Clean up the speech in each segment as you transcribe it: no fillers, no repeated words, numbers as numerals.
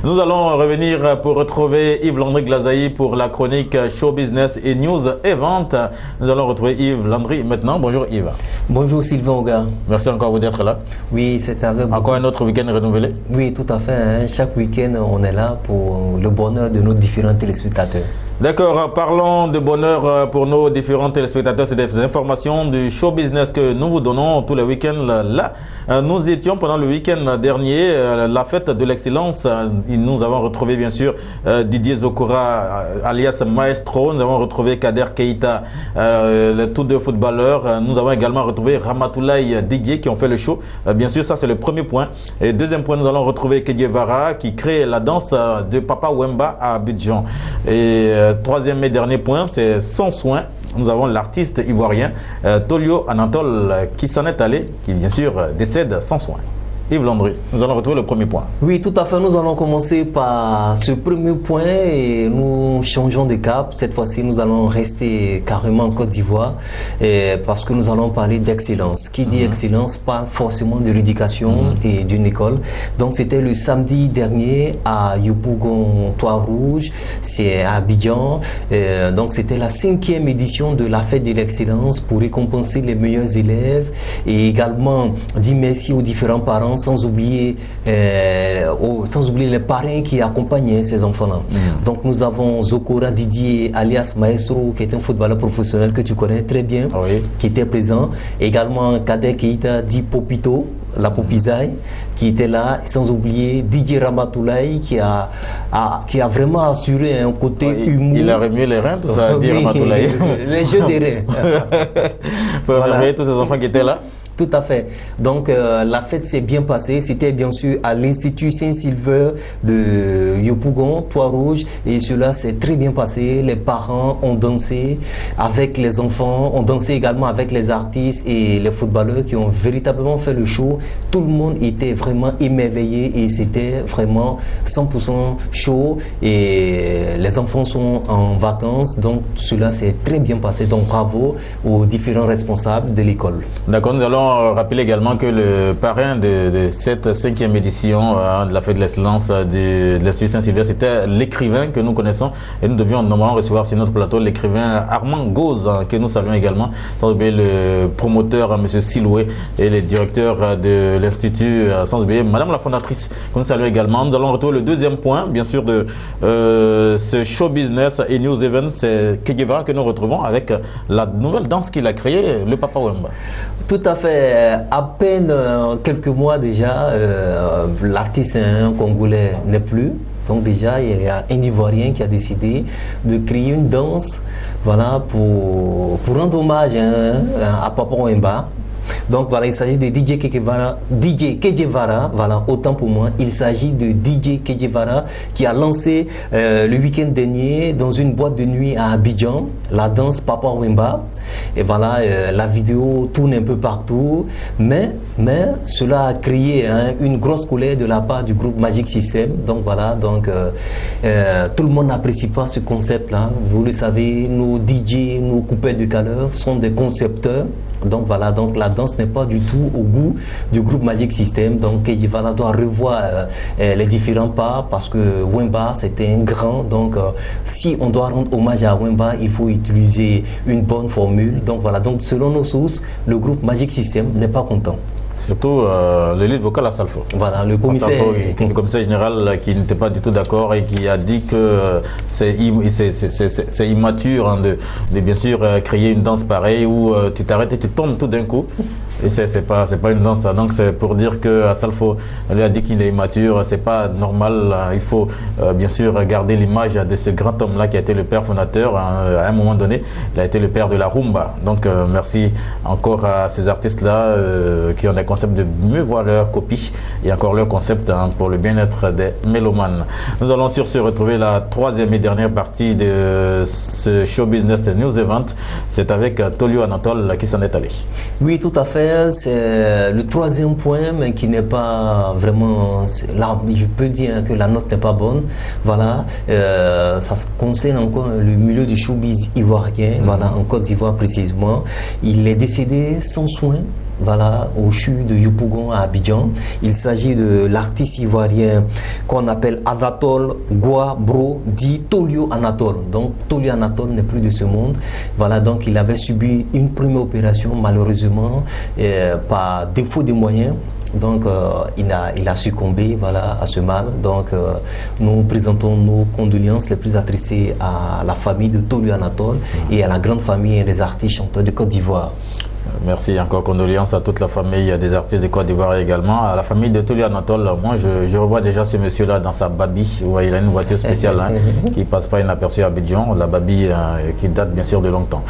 Nous allons revenir pour retrouver Yves-Landry Glazaï pour la chronique Show Business et News Event. Nous allons retrouver Yves-Landry maintenant. Bonjour Yves. Bonjour Sylvain Oga. Merci encore à vous d'être là. Oui, c'est avec vous. Encore un autre week-end renouvelé? Oui, tout à fait. Hein. Chaque week-end, on est là pour le bonheur de nos différents téléspectateurs. D'accord, parlons de bonheur pour nos différents téléspectateurs. C'est des informations du show business que nous vous donnons tous les week-ends. Là, nous étions pendant le week-end dernier, la fête de l'excellence. Nous avons retrouvé bien sûr Didier Zokora, alias Maestro. Nous avons retrouvé Kader Keita, tous deux footballeurs. Nous avons également retrouvé Ramatoulaye Didier qui ont fait le show. Bien sûr, ça c'est le premier point. Et deuxième point, nous allons retrouver Kedje Vara qui crée la danse de Papa Wemba à Abidjan. Et troisième et dernier point, c'est sans soin. Nous avons l'artiste ivoirien Tolio Anatole qui s'en est allé, qui bien sûr décède sans soin. Yves-Landry, nous allons retrouver le premier point. Oui, tout à fait. Nous allons commencer par ce premier point et nous changeons de cap. Cette fois-ci, nous allons rester carrément en Côte d'Ivoire parce que nous allons parler d'excellence. Qui dit excellence parle forcément de l'éducation et d'une école. Donc, c'était le samedi dernier à Yopougon, Trois-Rouges, c'est à Abidjan. Donc, c'était la 5e édition de la fête de l'excellence pour récompenser les meilleurs élèves et également dire merci aux différents parents, sans oublier les parrains qui accompagnaient ces enfants-là. Donc nous avons Zokora Didier, alias Maestro, qui est un footballeur professionnel que tu connais très bien, qui était présent. Également Kader Keita, dit Popito, la Popizaï, qui était là, sans oublier Didier Ramatoulaye qui a vraiment assuré un côté humour. Il a remué les reins, tout ça, dit Ramatoulaye. Les jeux des reins. Pour remercier tous ces enfants qui étaient là. Tout à fait. Donc la fête s'est bien passée. C'était bien sûr à l'Institut Saint-Sylvain de Yopougon, Trois-Rouges, et cela s'est très bien passé. Les parents ont dansé avec les enfants, ont dansé également avec les artistes et les footballeurs qui ont véritablement fait le show. Tout le monde était vraiment émerveillé et c'était vraiment 100% chaud. Et les enfants sont en vacances, donc cela s'est très bien passé. Donc bravo aux différents responsables de l'école. D'accord, nous allons rappeler également que le parrain de cette 5e édition de la fête de l'excellence de l'Institut Saint-Sylvain, c'était l'écrivain que nous connaissons et nous devions normalement recevoir sur notre plateau l'écrivain Armand Gauze, que nous saluons également, sans oublier le promoteur M. Siloué et le directeur de l'Institut, sans oublier Madame la fondatrice que nous saluons également. Nous allons retrouver le deuxième point bien sûr de ce show business et news event, c'est Kedje Vara que nous retrouvons avec la nouvelle danse qu'il a créée, le Papa Wemba. Tout à fait. À peine quelques mois déjà, l'artiste congolais n'est plus. Donc déjà, il y a un Ivoirien qui a décidé de créer une danse, voilà, pour rendre hommage à Papa Wemba. Donc voilà, il s'agit de DJ Kedje Vara, voilà, autant pour moi. Il s'agit de DJ Kedje Vara qui a lancé le week-end dernier dans une boîte de nuit à Abidjan la danse Papa Wemba. Et voilà, la vidéo tourne un peu partout, mais cela a créé une grosse colère de la part du groupe Magic System. Donc voilà, donc tout le monde n'apprécie pas ce concept-là. Vous le savez, nos DJ, nos coupeurs de chaleur sont des concepteurs. Donc voilà, donc la danse n'est pas du tout au goût du groupe Magic System. Donc Kedje Vara doit revoir les différents pas parce que Wemba c'était un grand. Donc si on doit rendre hommage à Wemba, il faut utiliser une bonne formule. Donc voilà, donc selon nos sources, le groupe Magic System n'est pas content. Surtout le lead vocal à Salfo. Voilà, le commissaire. Le commissaire général qui n'était pas du tout d'accord et qui a dit que c'est immature de bien sûr créer une danse pareille où tu t'arrêtes et tu tombes tout d'un coup. Et c'est pas une danse. Donc c'est pour dire que Salfo lui a dit qu'il est immature, c'est pas normal. Il faut bien sûr garder l'image de ce grand homme-là qui a été le père fondateur. À un moment donné, il a été le père de la rumba. Donc merci encore à ces artistes-là qui ont des concepts de mieux voir leur copie et encore leur concept pour le bien-être des mélomanes. Nous allons sur ce retrouver la troisième et dernière partie de ce show business news event. C'est avec Tolio Anatole qui s'en est allé. Oui, tout à fait. C'est le troisième point, mais qui n'est pas vraiment... Là, je peux dire que la note n'est pas bonne. Voilà. Ça concerne encore le milieu du showbiz ivoirien, voilà, en Côte d'Ivoire précisément. Il est décédé sans soin. voilà, au CHU de Yopougon à Abidjan. Il s'agit de l'artiste ivoirien qu'on appelle Anatole Guabro, dit Tolio Anatole. Donc Tolio Anatole n'est plus de ce monde. Voilà, donc il avait subi une première opération, malheureusement, par défaut de moyens. Donc il a succombé, voilà, à ce mal. Donc nous présentons nos condoléances les plus attristées à la famille de Tolio Anatole et à la grande famille des artistes chanteurs de Côte d'Ivoire. Merci, encore condoléances à toute la famille des artistes de Côte d'Ivoire également, à la famille de Tolio Anatole. Moi, je revois déjà ce monsieur-là dans sa babi, où il a une voiture spéciale qui passe pas inaperçue à Abidjan, la babi qui date bien sûr de longtemps.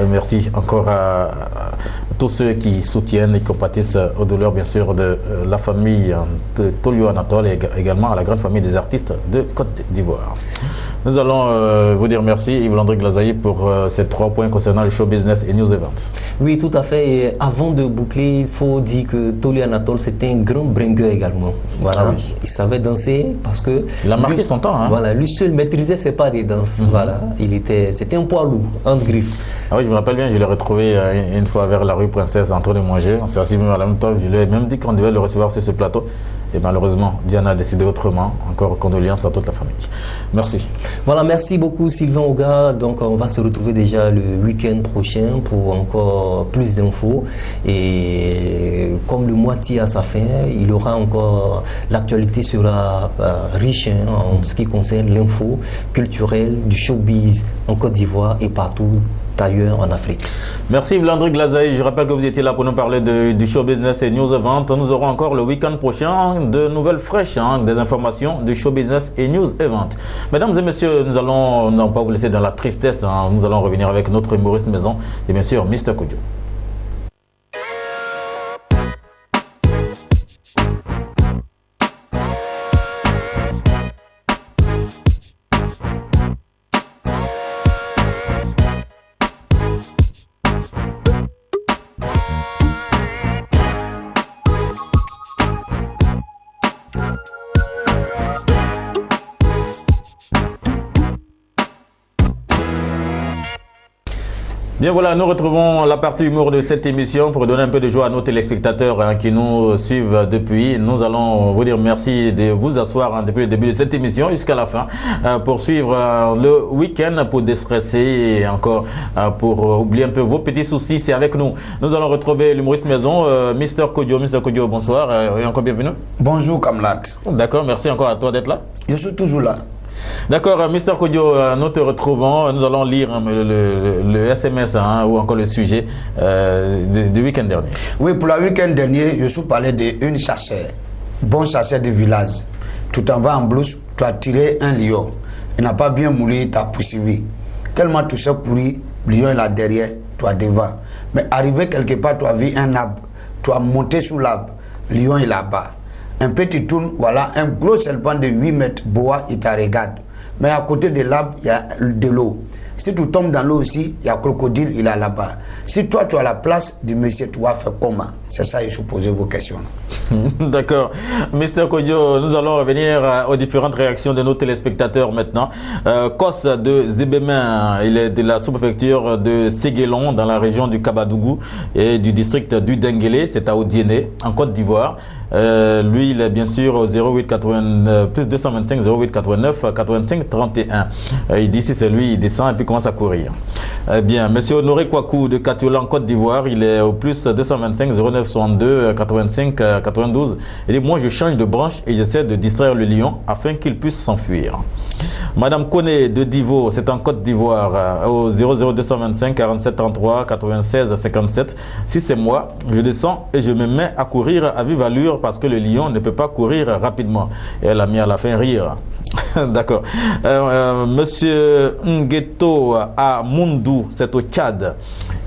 Merci encore à tous ceux qui soutiennent et qui compatissent aux douleurs bien sûr de la famille de Tolio Anatole et également à la grande famille des artistes de Côte d'Ivoire. Nous allons vous dire merci Yves-Landry Glazaï pour ces 3 points concernant le show business et news events. Oui, tout à fait. Et avant de boucler, il faut dire que Tolio Anatole, c'était un grand bringueur également. Voilà. Ah oui. Il savait danser parce que... Il a marqué son temps. Hein. Voilà, lui seul maîtrisait ses pas des danses. Voilà. C'était un poids lourd, entre griffes. Ah oui, je me rappelle bien, je l'ai retrouvé une fois vers la rue Princesse en train de manger. On s'est assis même à la même table. Je lui ai même dit qu'on devait le recevoir sur ce plateau. Et malheureusement, Diana a décidé autrement. Encore condoléances à toute la famille. Merci. Voilà, merci beaucoup Sylvain Oga. Donc on va se retrouver déjà le week-end prochain pour encore plus d'infos. Et comme le mois tire à sa fin, il y aura encore, l'actualité sera riche en ce qui concerne l'info culturelle du showbiz en Côte d'Ivoire et partout ailleurs en Afrique. Merci Yves-Landry Glazaï. Je rappelle que vous étiez là pour nous parler du show business et news event. Nous aurons encore le week-end prochain de nouvelles fraîches, des informations du show business et news event. Mesdames et messieurs, nous allons non pas vous laisser dans la tristesse. Nous allons revenir avec notre humoriste maison et bien sûr Mr. Kodjo. Bien voilà, nous retrouvons la partie humour de cette émission pour donner un peu de joie à nos téléspectateurs qui nous suivent depuis. Nous allons vous dire merci de vous asseoir depuis le début de cette émission jusqu'à la fin pour suivre le week-end, pour déstresser et encore pour oublier un peu vos petits soucis. C'est avec nous. Nous allons retrouver l'humoriste maison, Mr. Kodjo. Mr. Kodjo, bonsoir et encore bienvenue. Bonjour Kamlat. D'accord, merci encore à toi d'être là. Je suis toujours là. D'accord, Mr. Kodjo, nous te retrouvons. Nous allons lire le SMS ou encore le sujet du week-end dernier. Oui, pour le week-end dernier, je suis parlé d'une chasseur, bon chasseur de village. Tu t'en vas en blouse, tu as tiré un lion. Il n'a pas bien moulu, tu as poursuivi. Tellement tu sais pourri, le lion est là derrière, toi devant. Mais arrivé quelque part, tu as vu un arbre, tu as monté sous l'arbre, le lion est là-bas. Un petit tourne, voilà, un gros serpent de 8 mètres bois, il te regarde. Mais à côté de l'arbre, il y a de l'eau. Si tu tombes dans l'eau aussi, il y a un crocodile, il est là-bas. Si toi, tu as la place du monsieur, tu vas faire comment? C'est ça, il faut poser vos questions. D'accord. Mr. Kodjo, nous allons revenir aux différentes réactions de nos téléspectateurs maintenant. Kos de Zébémin, il est de la sous-préfecture de Séguélon, dans la région du Kabadougou et du district du Denguélé, c'est à Odiéné, en Côte d'Ivoire. Lui, il est bien sûr au 08 80, plus 225 08 89 85 31. Il dit si c'est lui, il descend et puis commence à courir. Bien, monsieur Honoré Kouakou de Katiola en Côte d'Ivoire, il est au plus 225 09 62 85 92. Il dit moi je change de branche et j'essaie de distraire le lion afin qu'il puisse s'enfuir. Madame Koné de Divo, c'est en Côte d'Ivoire, au 00225 47 33 96 57. Si c'est moi, je descends et je me mets à courir à vive allure parce que le lion ne peut pas courir rapidement. Et elle a mis à la fin rire. D'accord. Monsieur Ngueto à Mundou, c'est au Tchad.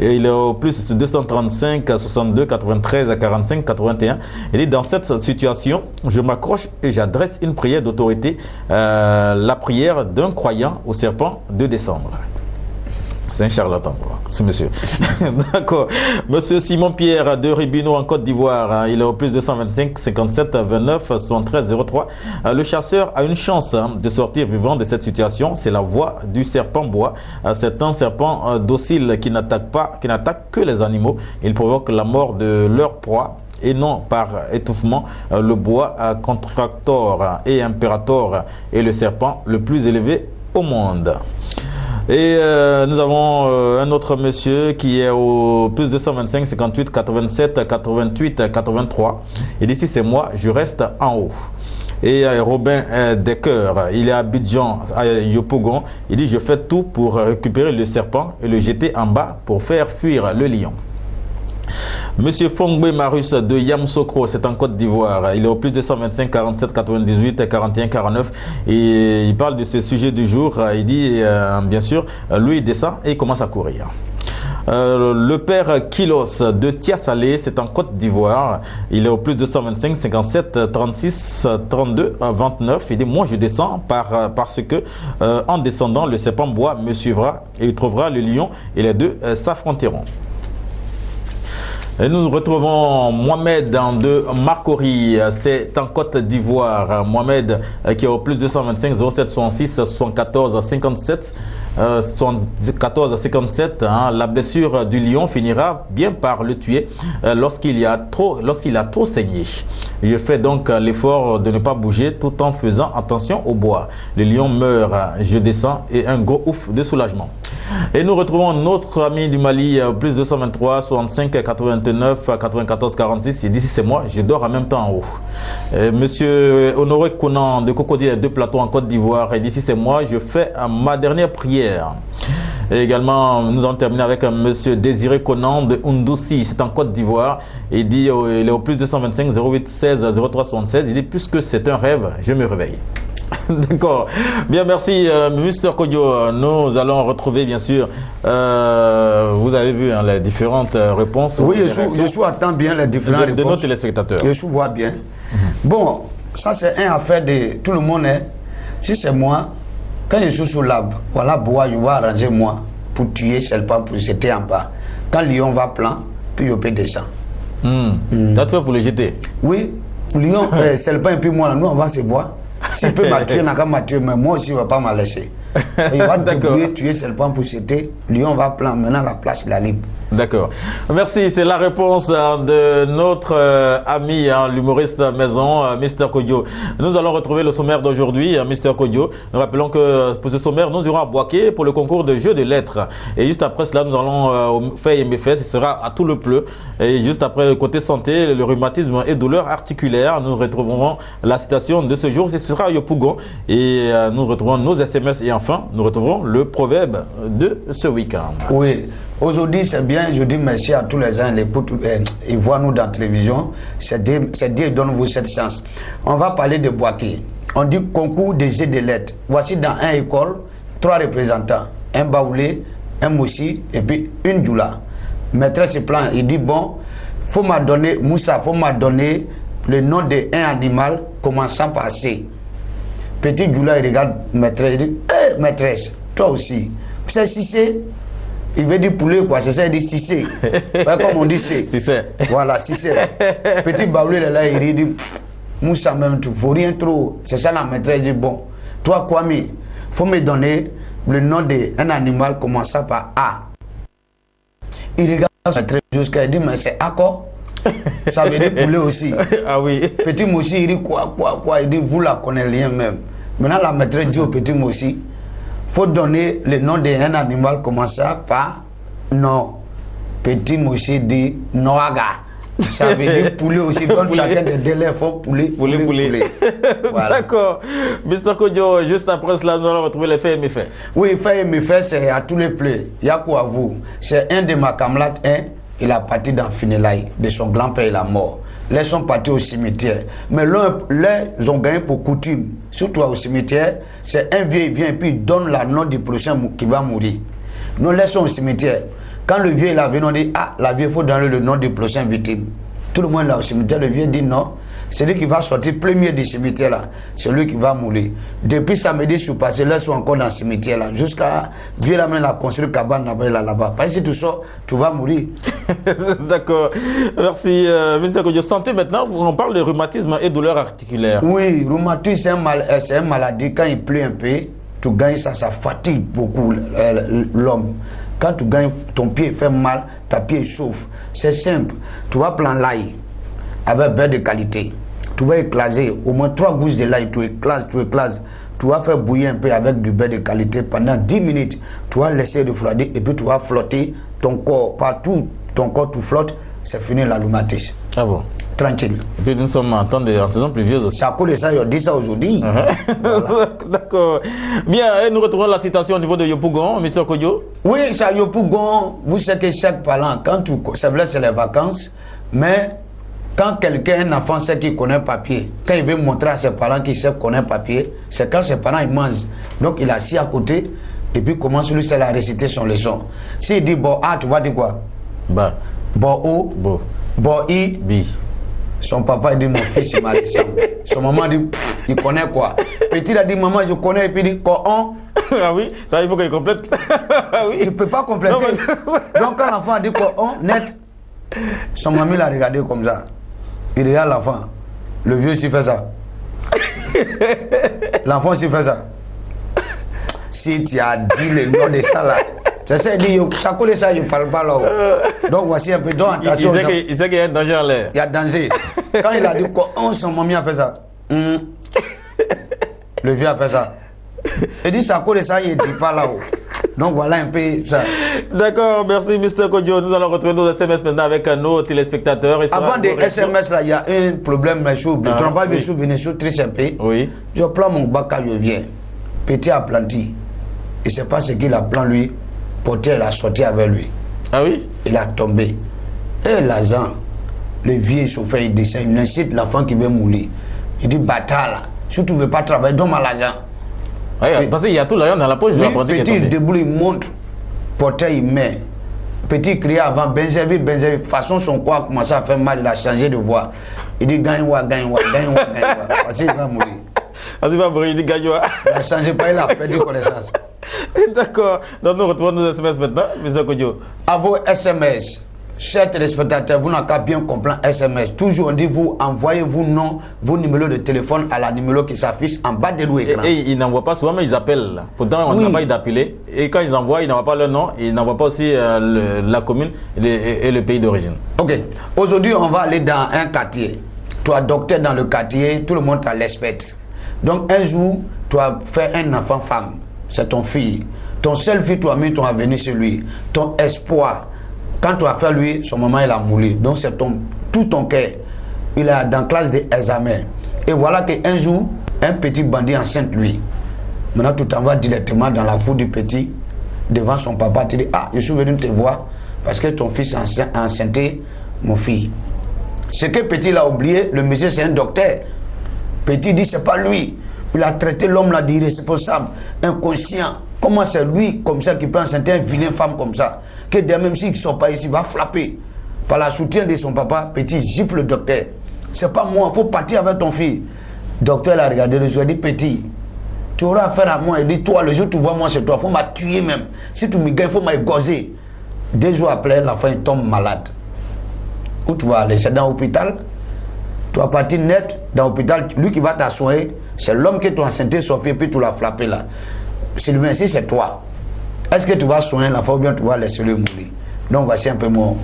Et il est au plus 235 62 93 45 81. Il dit dans cette situation, je m'accroche et j'adresse une prière d'autorité, la prière d'un croyant au serpent de décembre. C'est un charlatan, ce monsieur. D'accord. Monsieur Simon Pierre de Ribino en Côte d'Ivoire, hein, il est au plus de 125 57 29 73 03. Le chasseur a une chance de sortir vivant de cette situation. C'est la voie du serpent bois. C'est un serpent docile qui n'attaque que les animaux. Il provoque la mort de leur proie et non par étouffement. Le bois contractor et imperator est le serpent le plus élevé au monde. Et nous avons un autre monsieur qui est au plus de 125 58 87 88 83. Il dit si c'est moi, je reste en haut. Et Robin Decker, il est à Abidjan, à Yopougon. Il dit je fais tout pour récupérer le serpent et le jeter en bas pour faire fuir le lion. Monsieur Fongbe Marus de Yamsokro, c'est en Côte d'Ivoire. Il est au plus de 125 47 98 41 49 et il parle de ce sujet du jour. Il dit bien sûr, lui il descend et il commence à courir. Le père Kilos de Tiasalé, c'est en Côte d'Ivoire. Il est au plus de 125 57 36 32 29. Il dit moi je descends parce que en descendant le serpent bois me suivra et il trouvera le lion et les deux s'affronteront. Et nous retrouvons Mohamed de Marcory, c'est en Côte d'Ivoire. Mohamed qui est au plus de 225 07 66 74 57 74 57. La blessure du lion finira bien par le tuer lorsqu'il a trop saigné. Je fais donc l'effort de ne pas bouger tout en faisant attention au bois. Le lion meurt, je descends et un gros ouf de soulagement. Et nous retrouvons notre ami du Mali, plus 223 65 89 94 46. Il dit si c'est moi, je dors en même temps en haut. Monsieur Honoré Conan de Cocody de Plateau en Côte d'Ivoire, il dit si c'est moi, je fais ma dernière prière. Et également, nous allons terminer avec monsieur Désiré Conan de Undoussi, c'est en Côte d'Ivoire. Il dit il est au plus 225 08 16 03 76. Il dit puisque c'est un rêve, je me réveille. D'accord. Bien, merci, Mr. Kodjo. Nous allons retrouver, bien sûr, vous avez vu les différentes réponses. Oui, je attends bien les différentes réponses de nos téléspectateurs. Je vois bien. Bon, ça c'est une affaire de tout le monde. Si c'est moi, quand je suis sous l'arbre, voilà, bois, je vais arranger moi pour tuer serpent, pour jeter en bas. Quand le lion va plan, puis je peux descendre. T'as fait pour le jeter? Oui, lion, serpent, et puis moi, nous, on va se voir. S'il peut m'attuer, n'a qu'à m'attuer, mais moi aussi, il ne va pas me laisser. Il va débrouiller, tuer serpent pour jeter. Lion va plan, maintenant la place, la libre. D'accord. Merci. C'est la réponse de notre ami, l'humoriste maison, Mr. Kodjo. Nous allons retrouver le sommaire d'aujourd'hui, Mr. Kodjo. Nous rappelons que pour ce sommaire, nous irons à Boaké pour le concours de jeu de lettres. Et juste après cela, nous allons faire et méfaits. Ce sera à tout le pleu. Et juste après, le côté santé, le rhumatisme et douleurs articulaires, nous retrouverons la citation de ce jour. Ce sera à Yopougon. Et nous retrouverons nos SMS. Et enfin, nous retrouverons le proverbe de ce week-end. Oui. Aujourd'hui, c'est bien, je dis merci à tous les gens, ils voient nous dans la télévision, c'est Dieu donne-vous cette chance. On va parler de Boaké. On dit concours des jeux de lettres. Voici dans une école, 3 représentants, un Baoulé, un Moussi et puis une Djoula. Maîtresse plan, il dit bon, faut m'a donner, Moussa, faut m'a donner le nom d'un animal commençant par C. Petit Djoula, il regarde maîtresse, il dit, hé maîtresse, toi aussi, c'est Cissé. Il veut dire poulet quoi, c'est ça, il dit Cissé. Ouais, comme on dit c'est. Voilà, Cissé. Petit Baoulé là, il dit Moussa même, tu faut rien trop. C'est ça la maîtresse dit bon. Toi Kwame, faut me donner le nom d'un animal commençant par A. Il regarde sa maîtresse jusqu'à il dit mais c'est A quoi? Ça veut dire poulet aussi. Ah oui. Petit Moussi, il dit quoi? Il dit vous la connaissez rien même. Maintenant la maîtresse dit au petit Moussi, faut donner le nom d'un animal commençant par non. Petit Moussi dit Noaga. Ça veut dire poulet aussi. Comme chacun des délais, il faut poulet. Voilà. D'accord. Mr. Kodjo, juste après cela, nous allons retrouver les faits et méfaits. Oui, faits et méfaits, c'est à tous les plaies. Il y a quoi à vous? C'est un de ma camarade, il a parti dans Finélaï, de son grand-père, il est mort. Les sont partis au cimetière. Mais les ont gagné pour coutume, surtout au cimetière, c'est un vieux, il vient et puis il donne la nom du prochain qui va mourir. Nous laissons au cimetière. Quand le vieux est là, on dit, ah, la vieille, il faut donner le nom du prochain victime. Tout le monde là au cimetière, le vieux dit non, celui qui va sortir premier du cimetière là, c'est lui qui va mourir. Depuis samedi, je suis passé là, ils sont encore dans le cimetière là, jusqu'à vieux la main la construire cabane là-bas. Parce que si tu sors, tu vas mourir. D'accord. Merci, ministre Kodjo. Santé maintenant, on parle de rhumatisme et douleurs articulaires. Oui, rhumatisme, c'est une maladie. Quand il pleut un peu, tu gagnes ça fatigue beaucoup l'homme. Quand tu gagnes, ton pied fait mal, ta pied chauffe. C'est simple. Tu vas prendre l'ail avec beurre de qualité. Tu vas éclaser au moins 3 gousses de l'ail. Tu éclases. Tu vas faire bouillir un peu avec du beurre de qualité pendant 10 minutes. Tu vas laisser refroidir et puis tu vas flotter ton corps. Partout, ton corps tout flotte. C'est fini la rhumatisme. Ah bon? Tranquille. Et puis nous sommes en saison pluvieuse aussi. Ça coule ça, je dis ça aujourd'hui. Voilà. D'accord. Bien, et nous retrouvons la citation au niveau de Yopougon, M. Kodjo. Oui, ça Yopougon, vous savez que chaque parent, c'est vrai, c'est les vacances, mais quand quelqu'un, un enfant sait qu'il connaît papier, quand il veut montrer à ses parents qu'il sait connaître papier, c'est quand ses parents ils mangent. Donc il est assis à côté et puis commence lui seul à réciter son leçon. S'il dit bon A, tu vas dire quoi? Ba. Bon O. Bo. Bon I. Bi. Son papa il dit mon fils il m'a laissé. Son maman dit il connaît quoi? Petit a dit maman je connais et puis il dit Coran. Ah oui, ça il faut qu'il complète. Oui. Tu ne peux pas compléter. Non, mais... Donc quand l'enfant a dit Coran, net, son maman l'a regardé comme ça. Il regarde l'enfant. Le vieux s'il fait ça. L'enfant s'il fait ça. Si tu as dit le nom de ça là, je sais dire ça coule ça, je ne parle pas là. Donc voici un peu d'attention. Il sait qu'il y a un danger en l'air. Il y a danger. Quand il a dit Coran, son maman a fait ça. Le vieux a fait ça. Il dit ça coule ça, il ne dit pas là-haut. Donc voilà un peu ça. D'accord, merci Mr. Kodjo. Nous allons retrouver nos SMS maintenant avec nos téléspectateurs. Avant des SMS là, il y a un problème, mais je oublie. Tu n'as pas vu venir sur triche un peu. Oui. Je prends mon bac quand je viens. Petit a planté. Il ne sait pas ce qu'il a plan lui. Porteur a sorti avec lui. Ah oui? Il a tombé. Et l'agent, le vieux chauffeur, il descend, il incite l'enfant qui veut mourir. Il dit bâtard là, si tu ne veux pas travailler, donne-moi l'argent. Oui, parce qu'il y a tout l'argent dans la poche de l'apprenti qui est tombé. Petit debout, il monte, porteur il met. Petit crie avant, Benzevi, façon son corps a commencé à faire mal, il a changé de voix. Il dit gagne-moi. Parce qu'il va mourir. Il va mourir, il dit gagne-moi. Il a changé pas, il a perdu connaissance. D'accord. Donc nous retrouvons nos SMS maintenant, M. Kodjo. À vos SMS, chers téléspectateurs, vous n'avez qu'à bien comprendre SMS. Toujours on dit vous envoyez vos numéros de téléphone à la numéro qui s'affiche en bas de l'écran. Et ils n'envoient pas souvent, mais ils appellent. Pourtant, on n'a pas d'appeler. Et quand ils envoient, ils n'envoient pas leur nom. Ils n'envoient pas aussi la commune et le pays d'origine. Ok. Aujourd'hui, on va aller dans un quartier. Toi, docteur dans le quartier, tout le monde t'a respecte. Donc un jour, tu as fait un enfant femme. C'est ton fille. Ton seul fille, tu as mis ton avenir sur lui. Ton espoir. Quand tu as fait lui, son maman, il a mouru. Donc c'est tout ton cœur. Il est dans la classe d'examen. Et voilà qu'un jour, un petit bandit enceinte lui. Maintenant, tu t'en vas directement dans la cour du petit, devant son papa. Tu dis, ah, je suis venu te voir parce que ton fils a enceinté mon fils. Ce que petit l'a oublié, le monsieur c'est un docteur. Petit dit, c'est pas lui. Il a traité l'homme là d'irresponsable, inconscient. Comment c'est lui comme ça qui peut enceinter une vilaine femme comme ça? Que même s'ils ne sont pas ici, il va frapper. Par la soutien de son papa, petit gifle le docteur. C'est pas moi, il faut partir avec ton fils. Docteur l'a regardé le jour, il dit, petit, tu auras affaire à moi. Il dit, toi, le jour où tu vois moi chez toi, il faut m'a tuer même. Si tu me gagnes, il faut m'égorger. 2 jours après, l'enfant il tombe malade. Où tu vas aller? C'est dans l'hôpital. Tu vas partir net dans l'hôpital. Lui qui va t'assoyer, c'est l'homme qui t'a enceinté son fils, puis tu l'as frappé là. Sylvain, si c'est toi, est-ce que tu vas soigner l'enfant ou bien tu vas laisser le mourir? Donc voici un peu mon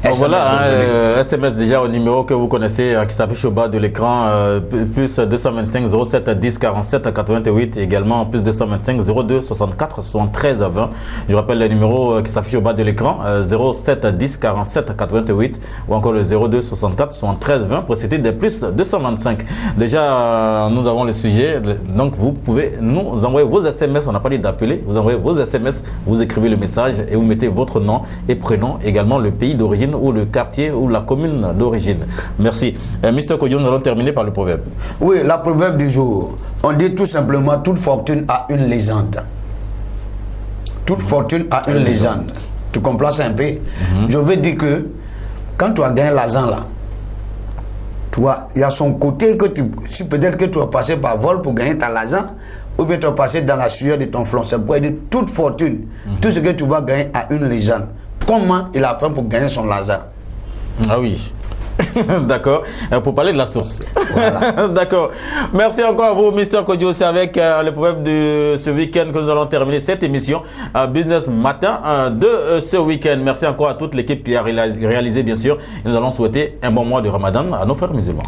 SMS. Voilà, SMS déjà au numéro que vous connaissez qui s'affiche au bas de l'écran, plus 225 07 10 47 88, également plus 225 02 64 73 20. Je rappelle le numéro qui s'affiche au bas de l'écran, 07 10 47 88 ou encore le 02 64 73 20 précédé de plus 225. Déjà, nous avons le sujet, donc vous pouvez nous envoyer vos SMS, on n'a pas dit d'appeler, vous envoyez vos SMS, vous écrivez le message et vous mettez votre nom et prénom, également le pays d'origine ou le quartier ou la commune d'origine. Merci. Mr. Kodjo, nous allons terminer par le proverbe. Oui, la proverbe du jour. On dit tout simplement, toute fortune a une légende. Toute fortune a une légende. Tu comprends ça un peu? Je veux dire que quand tu as gagné l'argent là, Tu vois, il y a son côté que peut-être que tu vas passer par vol pour gagner ta l'argent, ou bien tu vas passer dans la sueur de ton front. C'est pour dire toute fortune, tout ce que tu vas gagner à une légende. Comment il a fait pour gagner son l'argent? Ah oui. D'accord. Pour parler de la source. Voilà. D'accord. Merci encore à vous, Mr. Kodjo. C'est avec le problème de ce week-end que nous allons terminer cette émission Business Matin de ce week-end. Merci encore à toute l'équipe qui a réalisé, bien sûr. Et nous allons souhaiter un bon mois de Ramadan à nos frères musulmans.